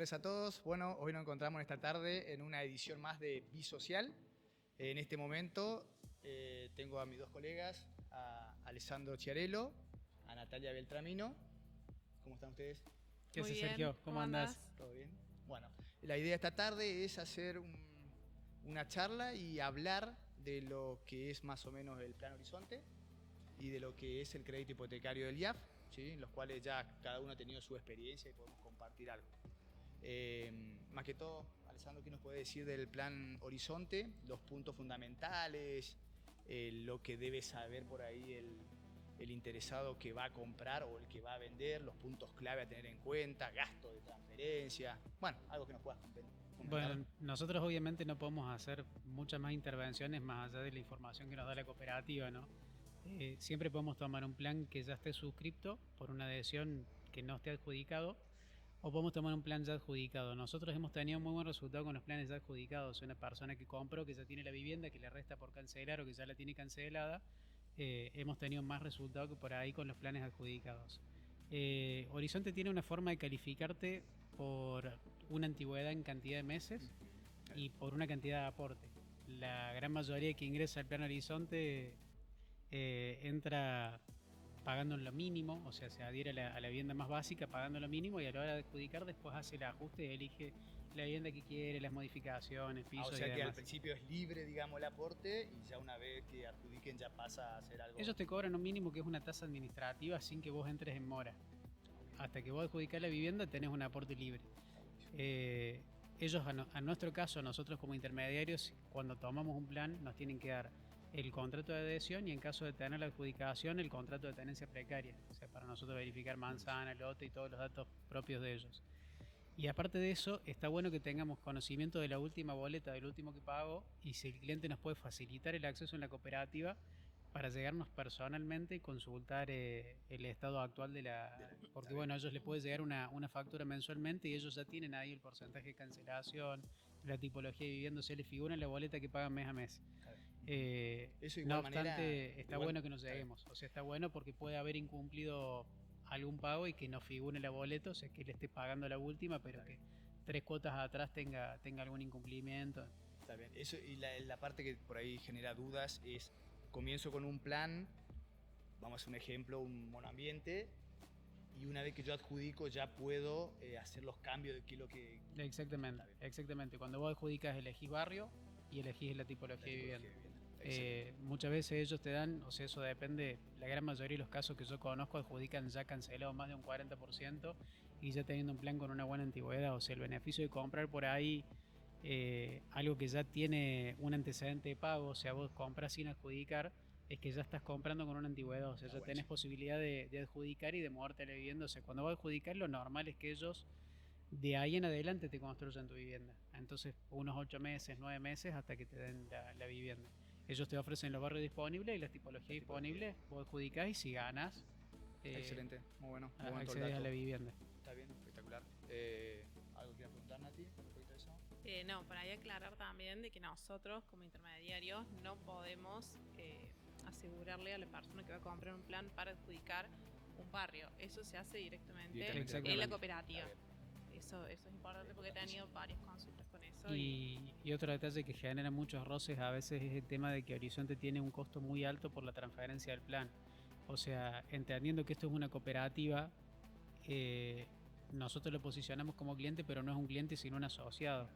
tardes a todos. Bueno, hoy nos encontramos esta tarde en una edición más de Bisocial. En este momento tengo a mis dos colegas, a Alessandro Chiarello, a Natalia Beltramino. ¿Cómo están ustedes? ¿Qué haces, Sergio? ¿Cómo andás? ¿Todo bien? Bueno, la idea de esta tarde es hacer una charla y hablar de lo que es más o menos el Plan Horizonte y de lo que es el crédito hipotecario del IAF, ¿sí? En los cuales ya cada uno ha tenido su experiencia y podemos compartir algo. Más que todo, Alessandro, ¿qué nos puede decir del Plan Horizonte? Los puntos fundamentales, lo que debe saber por ahí el interesado que va a comprar o el que va a vender, los puntos clave a tener en cuenta, gasto de transferencia. Bueno, algo que nos puedas comentar. Bueno, nosotros obviamente no podemos hacer muchas más intervenciones más allá de la información que nos da la cooperativa, ¿no? Siempre podemos tomar un plan que ya esté suscripto por una adhesión que no esté adjudicado, o podemos tomar un plan ya adjudicado. Nosotros hemos tenido muy buen resultado con los planes ya adjudicados. Una persona que compró, que ya tiene la vivienda, que le resta por cancelar o que ya la tiene cancelada, hemos tenido más resultado que por ahí con los planes adjudicados. Horizonte tiene una forma de calificarte por una antigüedad en cantidad de meses y por una cantidad de aporte. La gran mayoría que ingresa al plan Horizonte entra pagando lo mínimo, o sea, se adhiere a la vivienda más básica pagando lo mínimo y a la hora de adjudicar después hace el ajuste y elige la vivienda que quiere, las modificaciones, pisos. O sea y que demás. al principio es libre, digamos, el aporte y ya una vez que adjudiquen ya pasa a ser algo... Ellos te cobran un mínimo que es una tasa administrativa sin que vos entres en mora. Hasta que vos adjudicás la vivienda tenés un aporte libre. Ellos, a nuestro caso, nosotros como intermediarios, cuando tomamos un plan, nos tienen que dar el contrato de adhesión y en caso de tener la adjudicación, el contrato de tenencia precaria. O sea, para nosotros verificar manzana, lote y todos los datos propios de ellos. Y aparte de eso, está bueno que tengamos conocimiento de la última boleta, del último que pagó, y si el cliente nos puede facilitar el acceso en la cooperativa para llegarnos personalmente y consultar el estado actual de la... Porque bueno, a ellos les puede llegar una factura mensualmente y ellos ya tienen ahí el porcentaje de cancelación, la tipología de vivienda, se les figura en la boleta que pagan mes a mes. Eso igual No obstante, manera, está igual, bueno que nos lleguemos. O sea, está bueno porque puede haber incumplido algún pago y que no figure en la boleta, o sea, que le esté pagando la última, pero que 3 cuotas atrás tenga algún incumplimiento. Está bien. Eso, y la parte que por ahí genera dudas es, comienzo con un plan, vamos a hacer un ejemplo, un monoambiente, y una vez que yo adjudico ya puedo hacer los cambios de qué es lo que... Exactamente. Cuando vos adjudicas elegís barrio y elegís la tipología de vivienda. Muchas veces ellos te dan, o sea, eso depende, la gran mayoría de los casos que yo conozco adjudican ya cancelado más de un 40% y ya teniendo un plan con una buena antigüedad. O sea, el beneficio de comprar por ahí algo que ya tiene un antecedente de pago, o sea, vos compras sin adjudicar, es que ya estás comprando con una antigüedad, o sea, ya tenés posibilidad de adjudicar y de moverte a la vivienda. O sea, cuando vas a adjudicar, lo normal es que ellos de ahí en adelante te construyen tu vivienda. Entonces, unos 8 meses, 9 meses hasta que te den la vivienda. Ellos te ofrecen los barrios disponibles y las tipologías disponibles, vos adjudicás y si ganas, excelente, muy bueno. Accedes a la vivienda. Está bien, espectacular. ¿Algo quieras preguntar, Nati, con respecto a eso? No, para ahí aclarar también de que nosotros como intermediarios no podemos asegurarle a la persona que va a comprar un plan para adjudicar un barrio. Eso se hace directamente en la cooperativa. Eso es importante porque he tenido varias consultas con eso. Y otro detalle que genera muchos roces a veces es el tema de que Horizonte tiene un costo muy alto por la transferencia del plan. O sea, entendiendo que esto es una cooperativa, nosotros lo posicionamos como cliente, pero no es un cliente sino un asociado.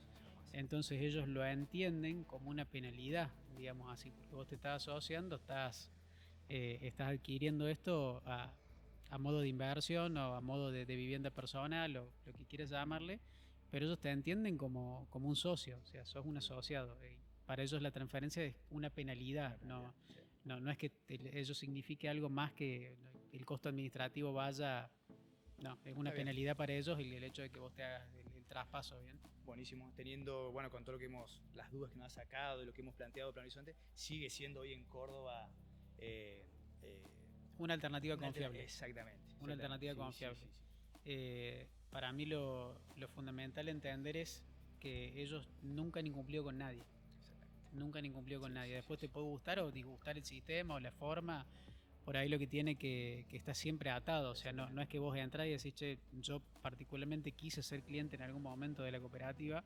Entonces ellos lo entienden como una penalidad, digamos así, porque vos te estás asociando, estás adquiriendo esto a modo de inversión o a modo de vivienda personal o lo que quieras llamarle, pero ellos te entienden como un socio, o sea, sos un asociado. Y para ellos la transferencia es una penalidad, no es que ello signifique algo más que el costo administrativo vaya... No, es una penalidad para ellos el hecho de que vos te hagas el traspaso, ¿bien? Buenísimo. Teniendo, bueno, con todo lo que las dudas que nos ha sacado, de lo que hemos planteado Plan Horizonte, sigue siendo hoy en Córdoba... una alternativa confiable. Exactamente. Una alternativa confiable. Sí. Para mí lo fundamental entender es que ellos nunca han incumplido con nadie. Nunca han incumplido con nadie. Después te puede gustar o disgustar el sistema o la forma, por ahí lo que tiene que está siempre atado, o sea, no es que vos entrás y decís, che, yo particularmente quise ser cliente en algún momento de la cooperativa,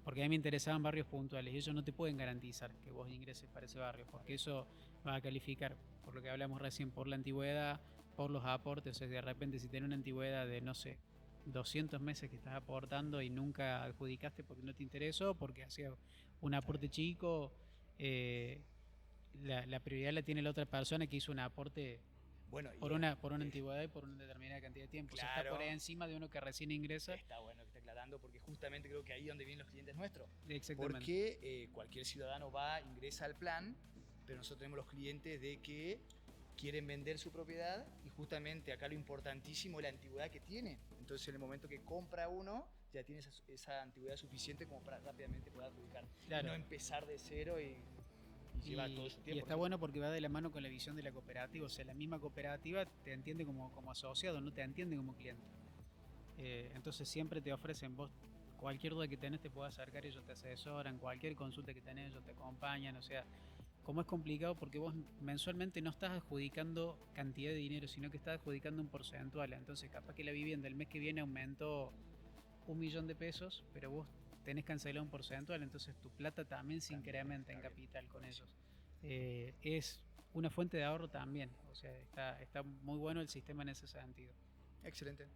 porque a mí me interesaban barrios puntuales y ellos no te pueden garantizar que vos ingreses para ese barrio, porque eso va a calificar, por lo que hablamos recién, por la antigüedad, por los aportes, o sea, de repente si tenés una antigüedad de, no sé, 200 meses que estás aportando y nunca adjudicaste porque no te interesó, porque hacía un aporte chico, la prioridad la tiene la otra persona que hizo un aporte Bueno, por una antigüedad y por una determinada cantidad de tiempo. Claro, o sea, está por encima de uno que recién ingresa. Está bueno que esté aclarando porque justamente creo que ahí es donde vienen los clientes nuestros. Exactamente. Porque cualquier ciudadano va, ingresa al plan, pero nosotros tenemos los clientes de que quieren vender su propiedad y justamente acá lo importantísimo es la antigüedad que tiene. Entonces en el momento que compra uno, ya tiene esa antigüedad suficiente como para rápidamente poder adjudicar. Claro. Y no empezar de cero y lleva todo su tiempo. Y está bueno porque va de la mano con la visión de la cooperativa. O sea, la misma cooperativa te entiende como asociado, no te entiende como cliente. Entonces siempre te ofrecen, vos cualquier duda que tenés te puedes acercar, ellos te asesoran, cualquier consulta que tenés ellos te acompañan. O sea, como es complicado porque vos mensualmente no estás adjudicando cantidad de dinero, sino que estás adjudicando un porcentual. Entonces capaz que la vivienda el mes que viene aumentó 1.000.000 de pesos, pero vos tenés cancelado un porcentual, entonces tu plata también se incrementa en capital con ellos. Es una fuente de ahorro también, o sea, está muy bueno el sistema en ese sentido. Excelente.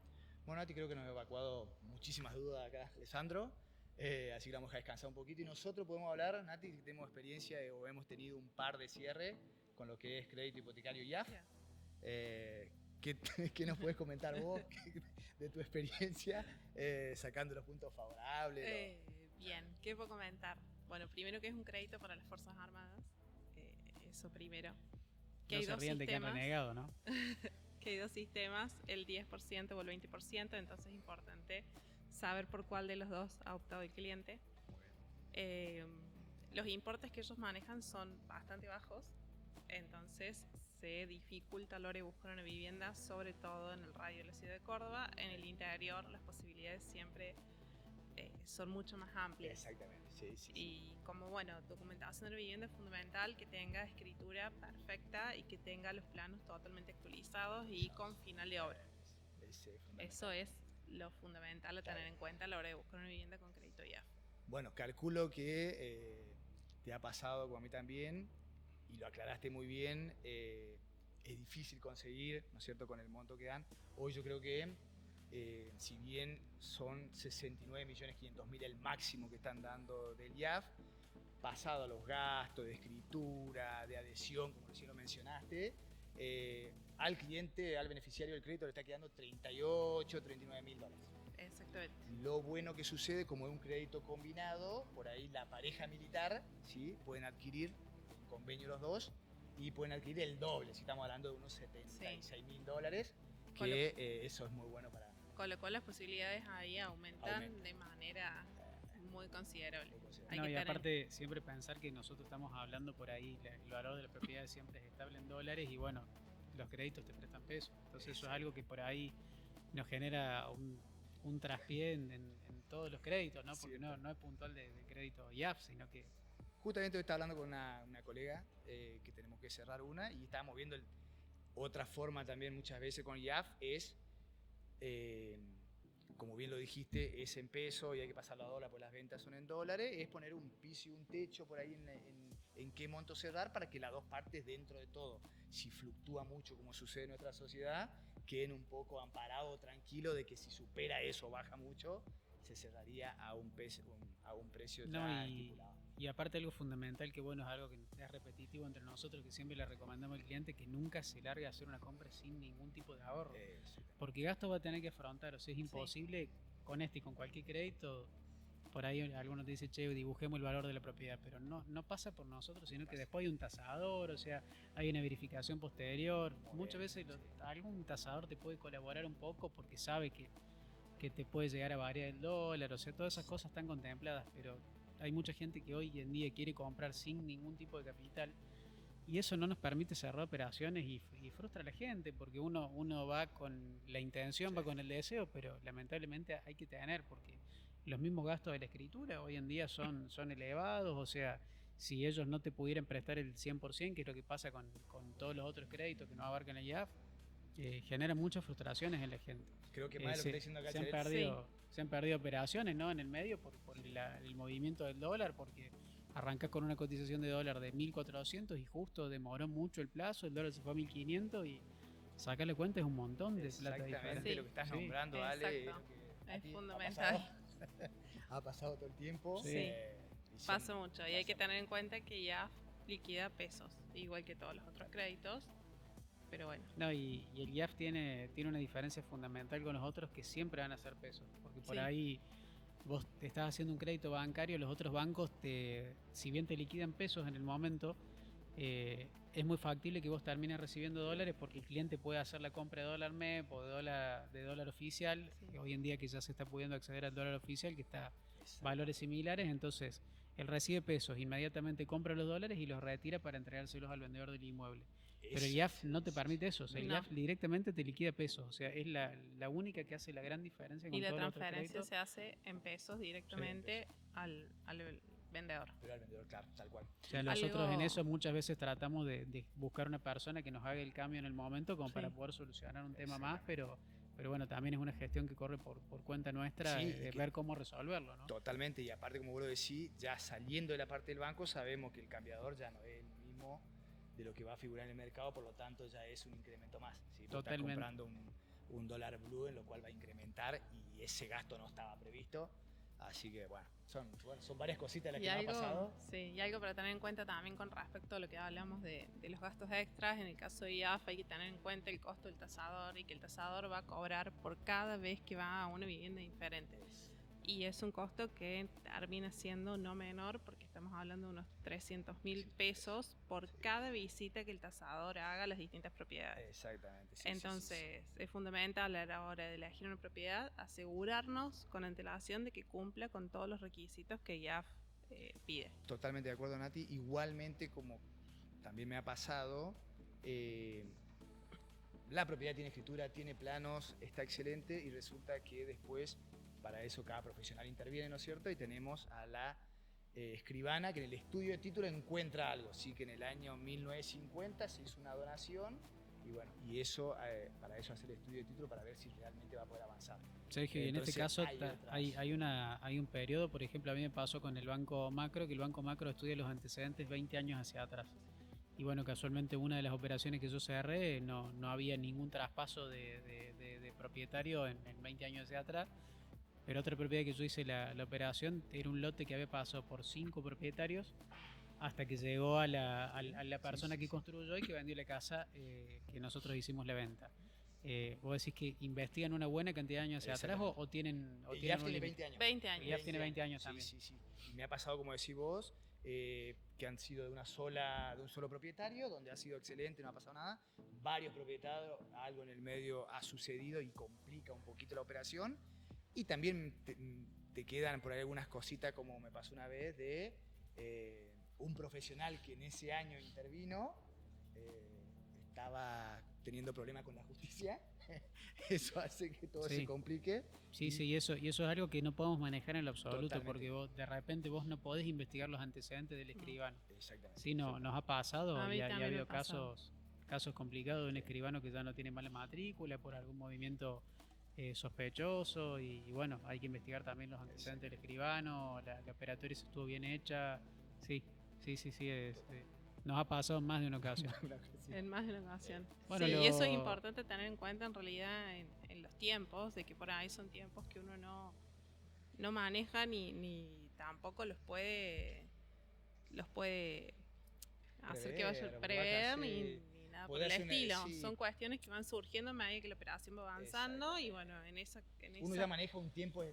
Bueno, Nati, creo que nos ha evacuado muchísimas dudas acá, Alessandro, así que vamos a descansar un poquito y nosotros podemos hablar, Nati, que tenemos experiencia o hemos tenido un par de cierres con lo que es crédito hipotecario IAF. ¿Qué nos puedes comentar vos de tu experiencia sacando los puntos favorables? Bien, ¿qué puedo comentar? Bueno, primero que es un crédito para las Fuerzas Armadas, eso primero. Que No hay se dos ríen de que han sistemas, renegado, ¿no? que hay dos sistemas, el 10% o el 20%, entonces es importante saber por cuál de los dos ha optado el cliente. Los importes que ellos manejan son bastante bajos, entonces se dificulta a la hora de buscar una vivienda, sobre todo en el radio de la ciudad de Córdoba. En el interior las posibilidades siempre son mucho más amplias. Exactamente, sí. Y como, bueno, documentación de la vivienda es fundamental, que tenga escritura perfecta y que tenga los planos totalmente actualizados y con final de obra. Eso es lo fundamental a tener en cuenta a la hora de buscar una vivienda con crédito IAF. Bueno, calculo que te ha pasado como a mí también, y lo aclaraste muy bien, es difícil conseguir, ¿no es cierto?, con el monto que dan. Hoy yo creo que, si bien son 69.500.000 el máximo que están dando del IAF, pasado a los gastos de escritura, de adhesión, como recién lo mencionaste, al cliente, al beneficiario del crédito le está quedando 38, 39.000 dólares. Exactamente. Lo bueno que sucede, como es un crédito combinado, por ahí la pareja militar, ¿sí?, pueden adquirir en convenio los dos y pueden adquirir el doble, si estamos hablando de unos 76.000 dólares, que eso es muy bueno para... Con lo cual las posibilidades ahí aumentan de manera muy considerable. No, y aparte siempre pensar que nosotros estamos hablando por ahí, el valor de la propiedad siempre es estable en dólares y bueno, los créditos te prestan pesos. Entonces eso es algo que por ahí nos genera un traspié en todos los créditos, ¿no? Porque no es puntual de crédito IAF, sino que... Justamente hoy estaba hablando con una colega que tenemos que cerrar una y estábamos viendo otra forma también muchas veces con IAF es, como bien lo dijiste, es en peso y hay que pasarlo a dólar porque las ventas son en dólares, es poner un piso y un techo por ahí en qué monto cerrar para que las dos partes dentro de todo, si fluctúa mucho como sucede en nuestra sociedad, queden un poco amparados, tranquilos de que si supera eso o baja mucho, se cerraría a un precio ya estipulado. Y aparte algo fundamental que bueno, es algo que es repetitivo entre nosotros, que siempre le recomendamos al cliente que nunca se largue a hacer una compra sin ningún tipo de ahorro. Porque gasto va a tener que afrontar, o sea, es imposible con este y con cualquier crédito. Por ahí algunos te dicen, che, dibujemos el valor de la propiedad, pero no pasa por nosotros, sino que después hay un tasador, o sea, hay una verificación posterior. Muchas veces algún tasador te puede colaborar un poco porque sabe que te puede llegar a variar el dólar, o sea, todas esas cosas están contempladas, pero hay mucha gente que hoy en día quiere comprar sin ningún tipo de capital y eso no nos permite cerrar operaciones y frustra a la gente porque uno va con la intención, va con el deseo, pero lamentablemente hay que tener porque los mismos gastos de la escritura hoy en día son elevados, o sea, si ellos no te pudieran prestar el 100%, que es lo que pasa con todos los otros créditos que no abarcan el IAF, genera muchas frustraciones en la gente. Creo que más de lo que está diciendo acá se han perdido operaciones, ¿no? En el medio por el movimiento del dólar, porque arrancas con una cotización de dólar de 1.400 y justo demoró mucho el plazo, el dólar se fue a 1.500 y sacarle cuenta es un montón de plata diferente. Exactamente lo que estás nombrando, Ale. Es fundamental. Ha pasado todo el tiempo. Sí. Pasa mucho y hay que tener en cuenta que ya liquida pesos, igual que todos los otros créditos. Pero bueno. No, y el IAF tiene una diferencia fundamental con los otros, que siempre van a ser pesos. Porque por ahí vos te estás haciendo un crédito bancario, los otros bancos, si bien te liquidan pesos en el momento, es muy factible que vos termines recibiendo dólares porque el cliente puede hacer la compra de dólar MEP o de dólar oficial. Hoy en día que ya se está pudiendo acceder al dólar oficial, que está valores similares, entonces él recibe pesos, inmediatamente compra los dólares y los retira para entregárselos al vendedor del inmueble. Pero el IAF no te permite eso, o sea, el IAF directamente te liquida pesos, o sea, es la única que hace la gran diferencia con y la todos los otros transferencia créditos. se hace en pesos directamente al vendedor. Pero al vendedor, claro, tal cual. O sea, nosotros en eso muchas veces tratamos de buscar una persona que nos haga el cambio en el momento como para poder solucionar un tema más, pero bueno, también es una gestión que corre por cuenta nuestra, de ver cómo resolverlo, ¿no? Totalmente, y aparte, como vos lo decís, ya saliendo de la parte del banco, sabemos que el cambiador ya no es el mismo de lo que va a figurar en el mercado, por lo tanto ya es un incremento más. ¿Sí? Estás comprando un dólar blue, en lo cual va a incrementar y ese gasto no estaba previsto. Así que bueno, son varias cositas las que me ha pasado. Sí, y algo para tener en cuenta también con respecto a lo que hablamos de los gastos extras. En el caso de IAF hay que tener en cuenta el costo del tasador y que el tasador va a cobrar por cada vez que va a una vivienda diferente. Y es un costo que termina siendo no menor, porque estamos hablando de unos 300.000 pesos por cada visita que el tasador haga a las distintas propiedades. Exactamente. Entonces, es fundamental a la hora de elegir una propiedad asegurarnos con antelación de que cumpla con todos los requisitos que IAF pide. Totalmente de acuerdo, Nati. Igualmente, como también me ha pasado, la propiedad tiene escritura, tiene planos, está excelente y resulta que después, para eso cada profesional interviene, ¿no es cierto? Y tenemos a la escribana que en el estudio de título encuentra algo. Sí, que en el año 1950 se hizo una donación y bueno, y eso, para eso hacer el estudio de título para ver si realmente va a poder avanzar. Sergio, y en este caso hay un periodo, por ejemplo, a mí me pasó con el Banco Macro, que el Banco Macro estudia los antecedentes 20 años hacia atrás. Y bueno, casualmente una de las operaciones que yo cerré no había ningún traspaso de propietario en 20 años hacia atrás. Pero otra propiedad que yo hice la operación era un lote que había pasado por 5 propietarios hasta que llegó a la persona que construyó y que vendió la casa que nosotros hicimos la venta. ¿Vos decís que investigan una buena cantidad de años hacia atrás o tienen... El IAF tiene 20 años. 20 años. El IAF tiene 20 años también. Sí. Y me ha pasado, como decís vos, que han sido de un solo propietario, donde ha sido excelente, no ha pasado nada. Varios propietarios, algo en el medio ha sucedido y complica un poquito la operación. Y también te quedan por ahí algunas cositas, como me pasó una vez, de un profesional que en ese año intervino, estaba teniendo problemas con la justicia. Eso hace que todo se complique. Sí, y eso es algo que no podemos manejar en lo absoluto. Totalmente. Porque de repente vos no podés investigar los antecedentes del escribano. Exactamente. Sí, nos ha pasado y ha habido casos complicados de un escribano que ya no tiene mala matrícula por algún movimiento sospechoso y bueno, hay que investigar también los antecedentes del escribano, la operatoria si estuvo bien hecha. Sí, nos ha pasado en más de una ocasión. En más de una ocasión. Bueno, y eso es importante tener en cuenta en realidad en los tiempos, de que por ahí son tiempos que uno no maneja ni tampoco los puede hacer que vaya a prever ni nada por el estilo. Son cuestiones que van surgiendo a medida que la operación va avanzando y bueno, uno ya maneja un tiempo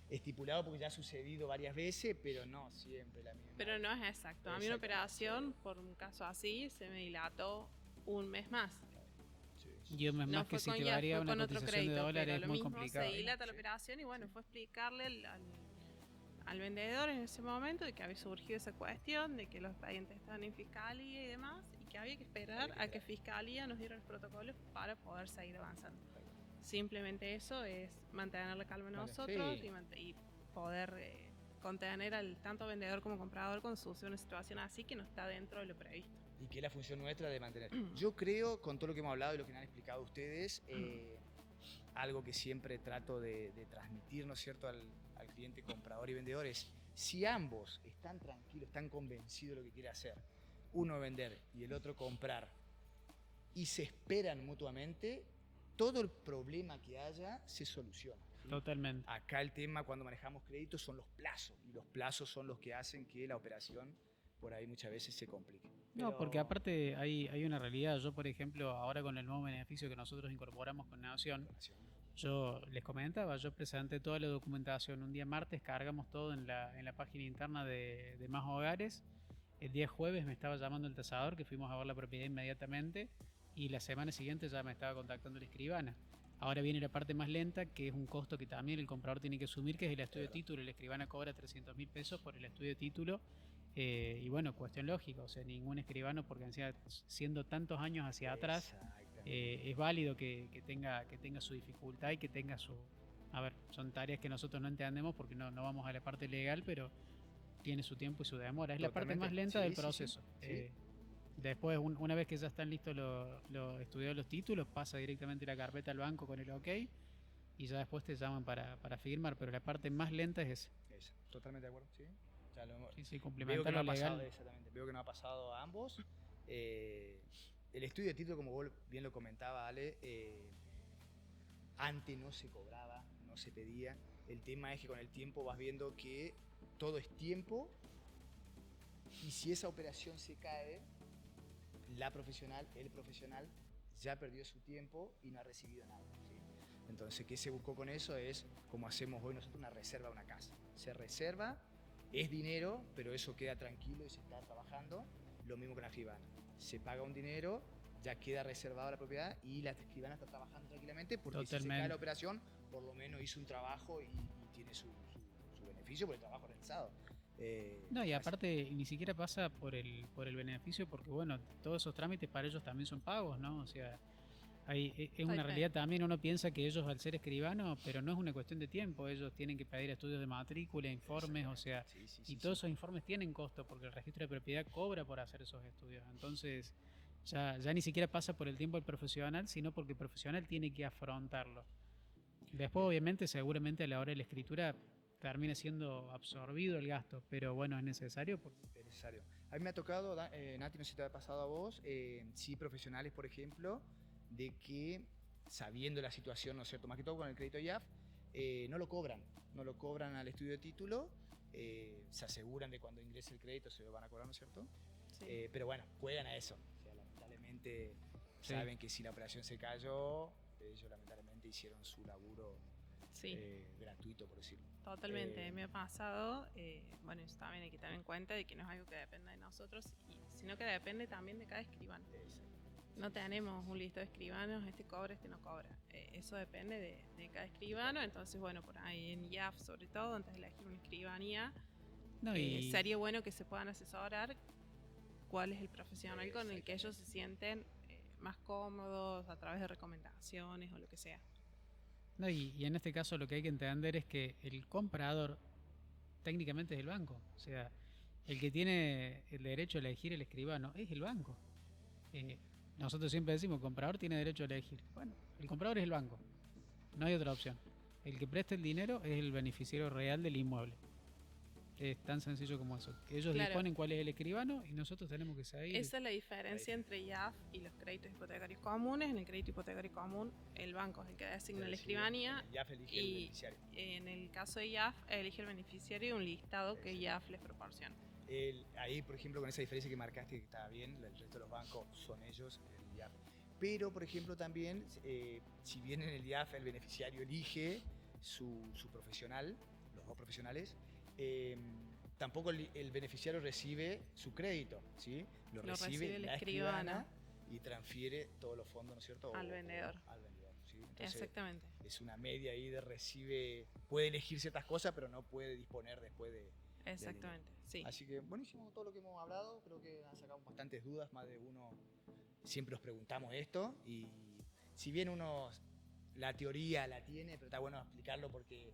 estipulado porque ya ha sucedido varias veces, pero no siempre la misma. Pero no es exacto. A mí una operación, por un caso así, se me dilató un mes más. Y un mes más que si te varía una cotización de dólares es muy complicado. Se dilata la operación y bueno, fue explicarle al vendedor en ese momento de que había surgido esa cuestión, de que los expedientes estaban en fiscalía y demás, y que había que esperar a que fiscalía nos diera los protocolos para poder seguir avanzando. Simplemente eso es mantener la calma nosotros y poder contener al tanto vendedor como comprador cuando sucede una situación así que no está dentro de lo previsto. Y que es la función nuestra de mantener. Yo creo, con todo lo que hemos hablado y lo que me han explicado ustedes, algo que siempre trato de transmitir, ¿no es cierto?, al cliente comprador y vendedor es, si ambos están tranquilos, están convencidos de lo que quiere hacer, uno vender y el otro comprar, y se esperan mutuamente, todo el problema que haya se soluciona. ¿Sí? Totalmente. Acá el tema cuando manejamos créditos son los plazos, y los plazos son los que hacen que la operación por ahí muchas veces se complique. No, porque aparte hay una realidad. Yo, por ejemplo, ahora con el nuevo beneficio que nosotros incorporamos con Nación, yo les comentaba, yo presenté toda la documentación. Un día martes cargamos todo en la página interna de Más Hogares. El día jueves me estaba llamando el tasador, que fuimos a ver la propiedad inmediatamente, y la semana siguiente ya me estaba contactando la escribana. Ahora viene la parte más lenta, que es un costo que también el comprador tiene que asumir, que es el estudio de título. La escribana cobra 300.000 pesos por el estudio de título. Y bueno, cuestión lógica, o sea, ningún escribano, porque siendo tantos años hacia atrás, es válido que tenga su dificultad y que tenga su... A ver, son tareas que nosotros no entendemos porque no vamos a la parte legal, pero tiene su tiempo y su demora. Es la parte más lenta del proceso. Sí. Después, una vez que ya están listos los estudiados los títulos, pasa directamente la carpeta al banco con el OK y ya después te llaman para firmar, pero la parte más lenta es esa. Totalmente de acuerdo, sí. Ya lo hemos... Sí, complementar lo legal. Exactamente, veo que no ha pasado a ambos. El estudio de título, como vos bien lo comentaba, Ale, antes no se cobraba, no se pedía. El tema es que con el tiempo vas viendo que todo es tiempo, y si esa operación se cae, el profesional ya perdió su tiempo y no ha recibido nada, ¿sí? Entonces, ¿qué se buscó con eso? Es como hacemos hoy nosotros, una reserva de una casa. Se reserva, es dinero, pero eso queda tranquilo y se está trabajando. Lo mismo con la escribana. Se paga un dinero, ya queda reservada la propiedad y la escribana está trabajando tranquilamente, porque si se cae la operación, por lo menos hizo un trabajo y tiene su beneficio por el trabajo realizado. No, y aparte ni siquiera pasa por el beneficio, porque bueno, todos esos trámites para ellos también son pagos, ¿no? O sea, es una realidad también. Uno piensa que ellos, al ser escribanos, pero no es una cuestión de tiempo, ellos tienen que pedir estudios de matrícula, informes, o sea, y todos esos informes tienen costo, porque el registro de propiedad cobra por hacer esos estudios. Entonces ya ni siquiera pasa por el tiempo del profesional, sino porque el profesional tiene que afrontarlo. Después, obviamente, seguramente a la hora de la escritura termina siendo absorbido el gasto, pero bueno, es necesario. Es necesario. A mí me ha tocado, Nati, no sé si te ha pasado a vos, sí, profesionales, por ejemplo, de que, sabiendo la situación, ¿no es cierto?, más que todo con el crédito IAF, no lo cobran al estudio de título, se aseguran de cuando ingrese el crédito se lo van a cobrar, ¿no es cierto? Sí. Pero bueno, juegan a eso. O sea, lamentablemente saben que si la operación se cayó, ellos lamentablemente hicieron su laburo gratuito, por decirlo. Totalmente, me ha pasado. Bueno, eso también hay que tener en cuenta de que no es algo que dependa de nosotros, sino que depende también de cada escribano. No tenemos un listo de escribanos, este cobra, este no cobra. Eso depende de cada escribano. Entonces, bueno, por ahí en IAF, sobre todo, antes de elegir una escribanía, sería bueno que se puedan asesorar cuál es el profesional con el que ellos se sienten más cómodos, a través de recomendaciones o lo que sea. No, y en este caso lo que hay que entender es que el comprador técnicamente es el banco. O sea, el que tiene el derecho a elegir el escribano es el banco. Nosotros siempre decimos, el comprador tiene derecho a elegir. Bueno, el comprador es el banco. No hay otra opción. El que presta el dinero es el beneficiario real del inmueble. Es tan sencillo como eso. Ellos disponen cuál es el escribano y nosotros tenemos que seguir. Esa es la diferencia entre IAF y los créditos hipotecarios comunes. En el crédito hipotecario común, el banco es el que designa la escribanía. IAF elige el beneficiario. En el caso de IAF, elige el beneficiario y un listado que IAF les proporciona. Ahí, por ejemplo, con esa diferencia que marcaste, que estaba bien, el resto de los bancos son ellos, el IAF. Pero, por ejemplo, también, si bien en el IAF el beneficiario elige su profesional, los dos profesionales, tampoco el beneficiario recibe su crédito, ¿sí? Lo recibe la escribana y transfiere todos los fondos, ¿no es cierto? Al vendedor. Al vendedor, ¿sí? Entonces, exactamente. Es una media ahí puede elegir ciertas cosas, pero no puede disponer después de... Exactamente, sí. Así que buenísimo todo lo que hemos hablado, creo que han sacado bastantes dudas, más de uno siempre nos preguntamos esto, y si bien uno la teoría la tiene, pero está bueno explicarlo porque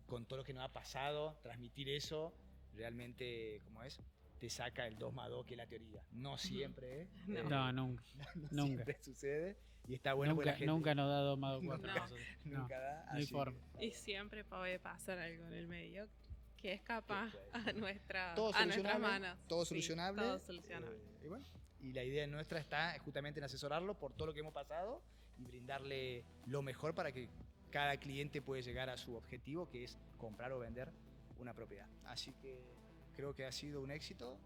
con todo lo que nos ha pasado, transmitir eso, realmente, ¿cómo es? Te saca el 2+2, que es la teoría. No siempre, No, nunca. Nunca. Siempre sucede. Y está bueno porque Nunca, la gente nunca nos da 2 más 2 4. No. nunca da. no hay así forma. que- Y siempre puede pasar algo en el medio que escapa puede. a nuestras Todo manos. todo Sí, solucionable. todo solucionable. Y bueno, y la idea nuestra está justamente en asesorarlo por todo lo que hemos pasado y brindarle lo mejor para que cada cliente pueda llegar a su objetivo, que es comprar o vender una propiedad. Así que creo que ha sido un éxito.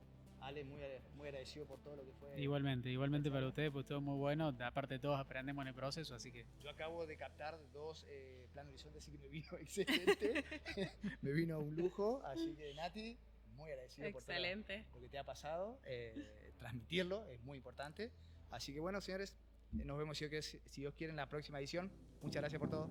Ale, muy agradecido por todo lo que fue. Igualmente para ustedes, pues todo muy bueno. Aparte todos aprendemos en el proceso, así que Yo acabo de captar 2 Plan Horizonte, así que me vino excelente. Me vino un lujo. Así que, Nati, muy agradecido por todo Excelente. lo que te ha pasado. Transmitirlo es muy importante. Así que, bueno, señores, nos vemos si Dios quiere en la próxima edición. Muchas gracias por todo.